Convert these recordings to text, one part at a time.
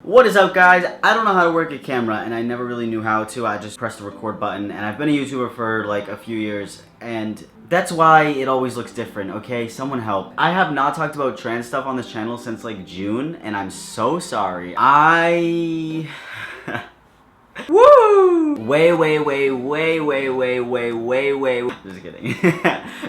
What is up, guys? I don't know how to work a camera, and I never really knew how to. I just pressed the record button, and I've been a YouTuber for like a few years, and that's why it always looks different, okay? Someone help. I have not talked about trans stuff on this channel since like June, and I'm so sorry. Woo! Way. Just kidding.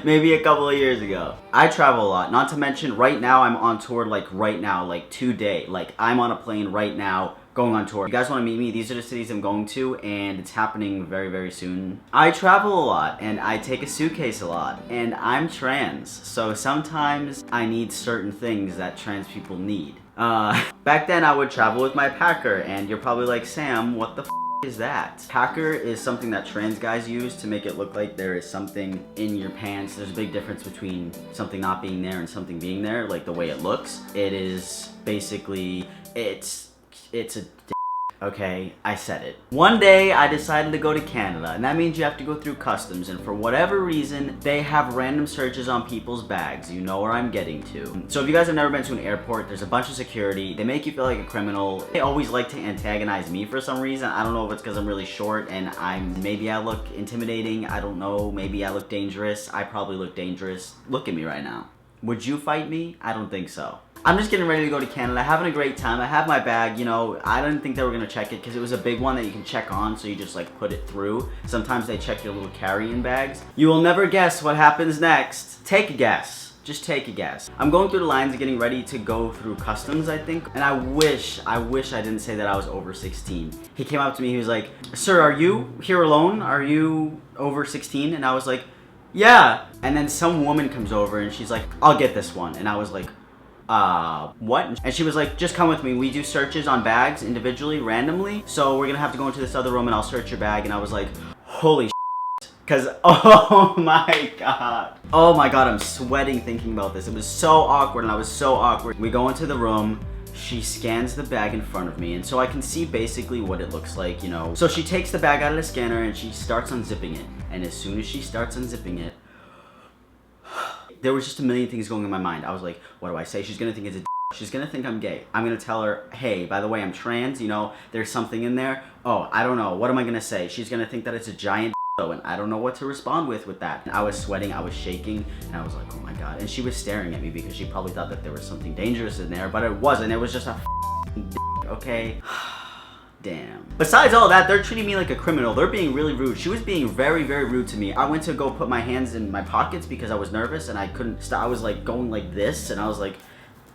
Maybe a couple of years ago. I travel a lot. Not to mention, right now I'm on tour. Like right now, like today. Like I'm on a plane right now, going on tour. If you guys want to meet me, these are the cities I'm going to, and it's happening very soon. I travel a lot, and I take a suitcase a lot, and I'm trans, so sometimes I need certain things that trans people need. Back then I would travel with my packer, and you're probably like, Sam, what the is that? Packer is something that trans guys use to make it look like there is something in your pants. There's a big difference between something not being there and something being there, like the way it looks. It is basically, it's a okay, I said it. One day I decided to go to Canada, and that means you have to go through customs, and for whatever reason, they have random searches on people's bags. You know where I'm getting to. So if you guys have never been to an airport, there's a bunch of security. They make you feel like a criminal. They always like to antagonize me for some reason. I don't know if it's because I'm really short and maybe I look intimidating. I don't know, maybe I look dangerous. I probably look dangerous. Look at me right now. Would you fight me? I don't think so. I'm just getting ready to go to Canada, having a great time. I have my bag, you know, I didn't think they were gonna check it because it was a big one that you can check on, so you just like put it through. Sometimes they check your little carry-in bags. You will never guess what happens next. Take a guess. Just take a guess. I'm going through the lines getting ready to go through customs, I think. And I wish I didn't say that I was over 16. He came up to me, he was like, "Sir, are you here alone? Are you over 16? And I was like, "Yeah." And then some woman comes over and she's like, "I'll get this one." And I was like, what? And she was like, "Just come with me. We do searches on bags individually, randomly. So we're gonna have to go into this other room and I'll search your bag." And I was like, holy shit. Cause, oh my god. Oh my god, I'm sweating thinking about this. It was so awkward and I was so awkward. We go into the room. She scans the bag in front of me, and so I can see basically what it looks like, you know. So she takes the bag out of the scanner and she starts unzipping it. And as soon as she starts unzipping it, there was just a million things going in my mind. I was like, what do I say? She's gonna think it's a she's gonna think I'm gay. I'm gonna tell her, hey, by the way, I'm trans, you know, there's something in there. Oh, I don't know, what am I gonna say? She's gonna think that it's a giant and I don't know what to respond with that. And I was sweating, I was shaking, and I was like, oh my god. And she was staring at me because she probably thought that there was something dangerous in there, but it wasn't. It was just a okay? Damn. Besides all that, they're treating me like a criminal. They're being really rude. She was being very rude to me. I went to go put my hands in my pockets because I was nervous and I couldn't stop. I was like going like this and I was like,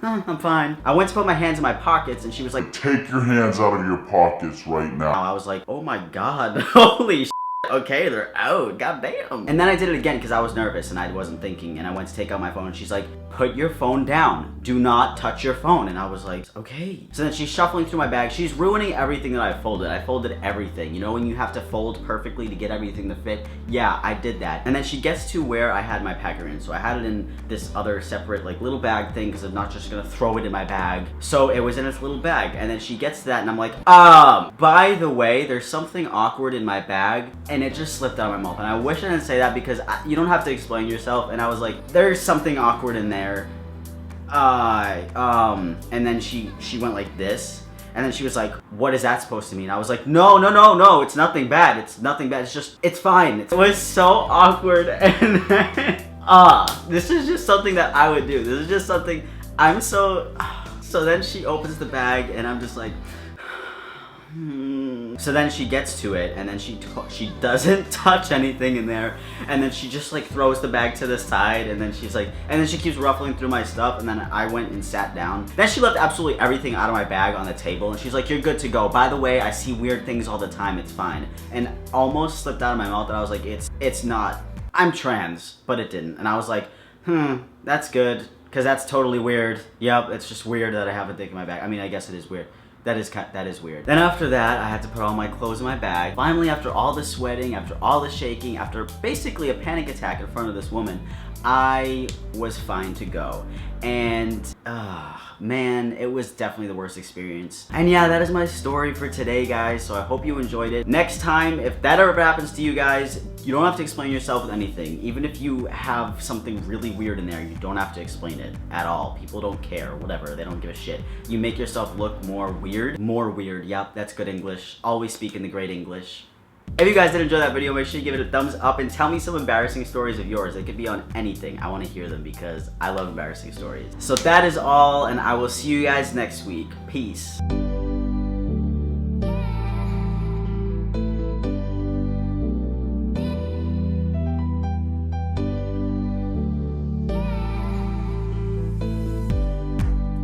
oh, I'm fine. I went to put my hands in my pockets and she was like, "Take your hands out of your pockets right now." I was like, oh my god, holy shit. Okay, they're out, goddamn. And then I did it again because I was nervous and I wasn't thinking, and I went to take out my phone and she's like, "Put your phone down. Do not touch your phone." And I was like, okay. So then she's shuffling through my bag. She's ruining everything that I folded. I folded everything. You know when you have to fold perfectly to get everything to fit? Yeah, I did that. And then she gets to where I had my packer in. So I had it in this other separate like little bag thing because I'm not just gonna throw it in my bag. So it was in its little bag. And then she gets to that and I'm like, by the way, there's something awkward in my bag. And it just slipped out of my mouth. And I wish I didn't say that because you don't have to explain yourself. And I was like, there's something awkward in there. And then she went like this. And then she was like, what is that supposed to mean? I was like, no, it's nothing bad. It's nothing bad. It's fine. It was so awkward. And then, this is just something that I would do. This is just something so then she opens the bag and I'm just like, So then she gets to it and then she doesn't touch anything in there, and then she just like throws the bag to the side, and then she's like, and then she keeps ruffling through my stuff, and then I went and sat down. Then she left absolutely everything out of my bag on the table and she's like, "You're good to go. By the way, I see weird things all the time. It's fine." And almost slipped out of my mouth and I was like, it's not. I'm trans, but it didn't. And I was like, that's good, because that's totally weird. Yep, it's just weird that I have a dick in my bag. I mean, I guess it is weird. That is weird. Then after that, I had to put all my clothes in my bag. Finally, after all the sweating, after all the shaking, after basically a panic attack in front of this woman, I was fine to go. And man, it was definitely the worst experience. And yeah, that is my story for today, guys. So I hope you enjoyed it. Next time, if that ever happens to you guys, you don't have to explain yourself with anything. Even if you have something really weird in there, you don't have to explain it at all. People don't care, whatever, they don't give a shit. You make yourself look more weird. More weird, yep, that's good English. Always speak in the great English. If you guys did enjoy that video, make sure you give it a thumbs up and tell me some embarrassing stories of yours. They could be on anything. I want to hear them because I love embarrassing stories. So that is all, and I will see you guys next week. Peace.